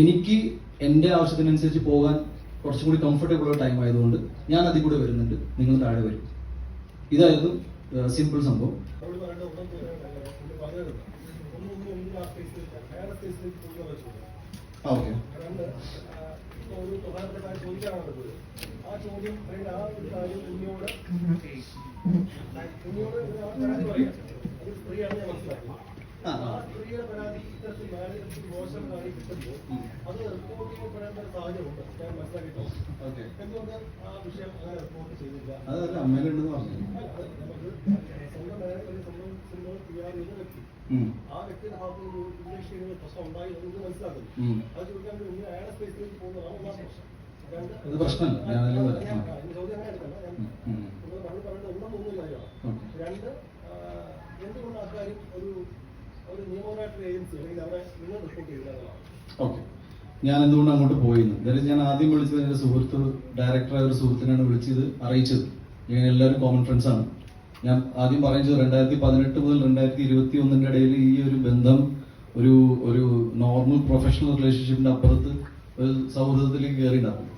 എനിക്ക് എൻ്റെ ആവശ്യത്തിനനുസരിച്ച് പോകാൻ കുറച്ചും കൂടി കംഫർട്ടബിൾ ഉള്ള ടൈം ആയതുകൊണ്ട് ഞാൻ അതിൽ കൂടെ വരുന്നുണ്ട്, നിങ്ങൾ താഴെ വരും. ഇതായിരുന്നു സിമ്പിൾ സംഭവം. ഓക്കെ, അതല്ല അമ്മയിലുണ്ടെന്ന് പറഞ്ഞു. ആ വ്യക്തിയുടെ ഭാഗത്ത് ഒരു പ്രശ്നം ഉണ്ടായി എന്ന് മനസ്സിലാക്കുന്നു. അത് ചോദിക്കാൻ വേണ്ടി അയാളുടെ സ്പേസിലേക്ക് പോകുന്നതാണ് ഒന്നാം പ്രശ്നം. അത് പ്രശ്നമല്ല, ചോദ്യം അങ്ങനെ എടുക്കണ്ട. നമ്മൾ പറയുന്നത് ഒന്നും മൂന്ന് കാര്യമാണ്. രണ്ട്, എന്തുകൊണ്ട് അക്കാര്യം ഒരു നിയമപരമായിട്ടുള്ള ഏജൻസി അല്ലെങ്കിൽ അവരെ നിങ്ങൾ റിപ്പോർട്ട് ചെയ്യുന്നതാണ്. ഓക്കെ, ഞാൻ എന്തുകൊണ്ട് അങ്ങോട്ട് പോയിരുന്നു? അതായത് ഞാൻ ആദ്യം വിളിച്ചത് എൻ്റെ സുഹൃത്ത്, ഡയറക്ടറായ ഒരു സുഹൃത്തിനാണ് വിളിച്ചത്, അറിയിച്ചത്. ഞങ്ങൾ എല്ലാവരും കോമൺ ഫ്രണ്ട്സ് ആണ്. ഞാൻ ആദ്യം പറയുന്നത് 2018 മുതൽ 2021 ഇടയിൽ ഈ ഒരു ബന്ധം ഒരു നോർമൽ പ്രൊഫഷണൽ റിലേഷൻഷിപ്പിന്റെ അപ്പുറത്ത് ഒരു സൗഹൃദത്തിലേക്ക് കയറിയിട്ടുണ്ടായിരുന്നു.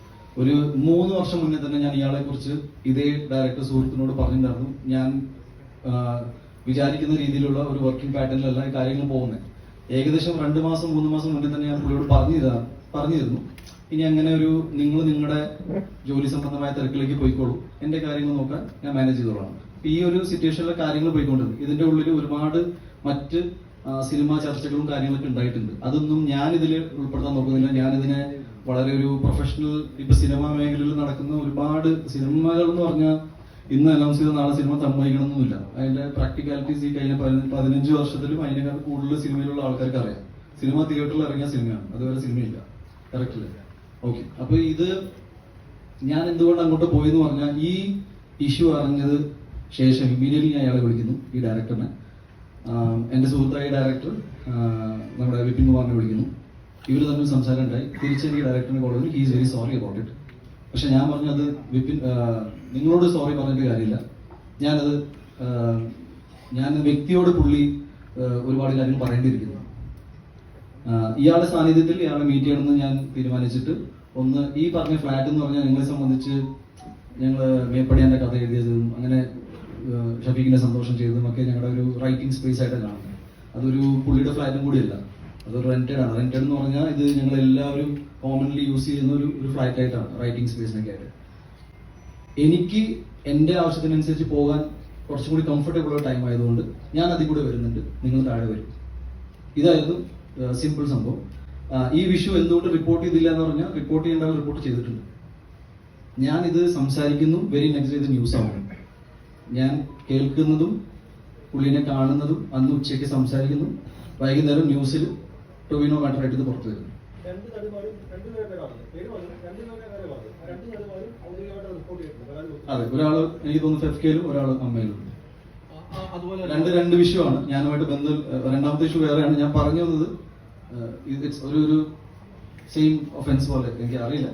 ഒരു 3 വർഷം മുന്നേ തന്നെ ഞാൻ ഇയാളെ കുറിച്ച് ഇതേ ഡയറക്ടർ സുഹൃത്തിനോട് പറഞ്ഞിട്ടുണ്ടായിരുന്നു. ഞാൻ വിചാരിക്കുന്ന രീതിയിലുള്ള ഒരു വർക്കിംഗ് പാറ്റേണിലല്ല കാര്യങ്ങൾ പോകുന്നത്. ഏകദേശം 2 മാസം 3 മാസം മുന്നേ തന്നെ ഞാൻ പുള്ളിയോട് പറഞ്ഞിരുന്നു, ഇനി അങ്ങനെ നിങ്ങൾ നിങ്ങളുടെ ജോലി സംബന്ധമായ തിരക്കിലേക്ക് പോയിക്കോളൂ, എന്റെ കാര്യങ്ങൾ നോക്കാൻ ഞാൻ മാനേജ് ചെയ്തോളാം. ഈ ഒരു സിറ്റുവേഷനിലെ കാര്യങ്ങൾ പോയിക്കൊണ്ടിരുന്നു. ഇതിന്റെ ഉള്ളിൽ ഒരുപാട് മറ്റ് സിനിമാ ചർച്ചകളും കാര്യങ്ങളൊക്കെ ഉണ്ടായിട്ടുണ്ട്. അതൊന്നും ഞാൻ ഇതിൽ ഉൾപ്പെടുത്താൻ നോക്കുന്നില്ല. ഞാനിതിനെ വളരെ ഒരു പ്രൊഫഷണൽ, ഇപ്പൊ സിനിമാ മേഖലയിൽ നടക്കുന്ന ഒരുപാട് സിനിമകൾ എന്ന് പറഞ്ഞാൽ ഇന്ന് അനൗൺസ് ചെയ്ത നാളെ സിനിമ സമ്മതിക്കണമെന്നൊന്നുമില്ല. അതിന്റെ പ്രാക്ടിക്കാലിറ്റീസ് ഈ കഴിഞ്ഞ 15 വർഷത്തിലും അതിനേക്കാൾ കൂടുതൽ സിനിമയിലുള്ള ആൾക്കാർക്ക് അറിയാം. സിനിമ തിയേറ്ററിൽ ഇറങ്ങിയ സിനിമയാണ്, അതുവരെ സിനിമയില്ല. കറക്റ്റ് അല്ലേ? ഓക്കെ, അപ്പൊ ഇത് ഞാൻ എന്തുകൊണ്ട് അങ്ങോട്ട് പോയെന്ന് പറഞ്ഞാൽ ഈ ഇഷ്യൂ അറിഞ്ഞത് ശേഷം ഇമ്മീഡിയറ്റ്ലി ഞാൻ അയാളെ വിളിക്കുന്നു, ഈ ഡയറക്ടറിനെ. എൻ്റെ സുഹൃത്തായ ഡയറക്ടർ നമ്മുടെ വിപിൻ കുമാറിനെ വിളിക്കുന്നു. ഇവർ തമ്മിൽ സംസാരം ഉണ്ടായി. തിരിച്ചെനിക്ക് ഡയറക്ടറിനെ കോൾ ചെയ്തു. He is very sorry about it. പക്ഷെ ഞാൻ പറഞ്ഞു, അത് വിപിൻ, നിങ്ങളോട് സോറി പറഞ്ഞിട്ട് കാര്യമില്ല. ഞാൻ വ്യക്തിയോട് പുള്ളി ഒരുപാട് കാര്യങ്ങൾ പറയേണ്ടിയിരിക്കുന്നു. ഇയാളുടെ സാന്നിധ്യത്തിൽ ഇയാളെ മീറ്റ് ചെയ്യണമെന്ന് ഞാൻ തീരുമാനിച്ചിട്ട്, ഒന്ന് ഈ പറഞ്ഞ ഫ്ലാറ്റ് എന്ന് പറഞ്ഞാൽ നിങ്ങളെ സംബന്ധിച്ച് ഞങ്ങൾ മേപ്പടിയാൻ്റെ കഥ എഴുതിയതും അങ്ങനെ ഷഫീഖിനെ സന്തോഷം ചെയ്തതും ഒക്കെ ഞങ്ങളുടെ ഒരു റൈറ്റിംഗ് സ്പേസ് ആയിട്ട് കാണുന്നത്. അതൊരു പുള്ളിയുടെ ഫ്ലാറ്റും കൂടിയല്ല, അതൊരു റെന്റഡ് ആണ്. റെന്റഡ് എന്ന് പറഞ്ഞാൽ ഇത് ഞങ്ങൾ എല്ലാവരും കോമൺലി യൂസ് ചെയ്യുന്ന ഒരു ഫ്ലാറ്റ് ആയിട്ടാണ്, റൈറ്റിംഗ് സ്പേസിനൊക്കെ ആയിട്ട്. എനിക്ക് എൻ്റെ ആവശ്യത്തിനനുസരിച്ച് പോകാൻ കുറച്ചും കൂടി കംഫർട്ടബിൾ ഉള്ള ടൈം ആയതുകൊണ്ട് ഞാൻ അതിൽ കൂടെ വരുന്നുണ്ട്, നിങ്ങൾ താഴെ വരും. ഇതായിരുന്നു സിമ്പിൾ സംഭവം. ഈ വിഷു എന്തുകൊണ്ട് റിപ്പോർട്ട് ചെയ്തില്ല എന്ന് പറഞ്ഞാൽ, റിപ്പോർട്ട് ചെയ്യേണ്ട റിപ്പോർട്ട് ചെയ്തിട്ടുണ്ട്. ഞാനിത് സംസാരിക്കുന്നു, വെരി നെക്സ്റ്റ് ഇത് ന്യൂസ് ആവുന്നു. ഞാൻ കേൾക്കുന്നതും പുള്ളിനെ കാണുന്നതും അന്ന് ഉച്ചയ്ക്ക് സംസാരിക്കുന്നു, വൈകുന്നേരം ന്യൂസിൽ ടൊവിനോ മാറ്ററായിട്ട് ഇത് പുറത്തു വരുന്നു. അതെ, ഒരാള് എനിക്ക് തോന്നുന്നു FK-യിലും ഒരാൾ അമ്മയിലും. രണ്ട് വിഷയമാണ് ഞാനുമായിട്ട് ബന്ധം. രണ്ടാമത്തെ ഇഷ്യൂ വേറെയാണ്. ഞാൻ പറഞ്ഞു വന്നത് ഒരു സെയിം ഒഫൻസ് പോലെ, എനിക്ക് അറിയില്ല.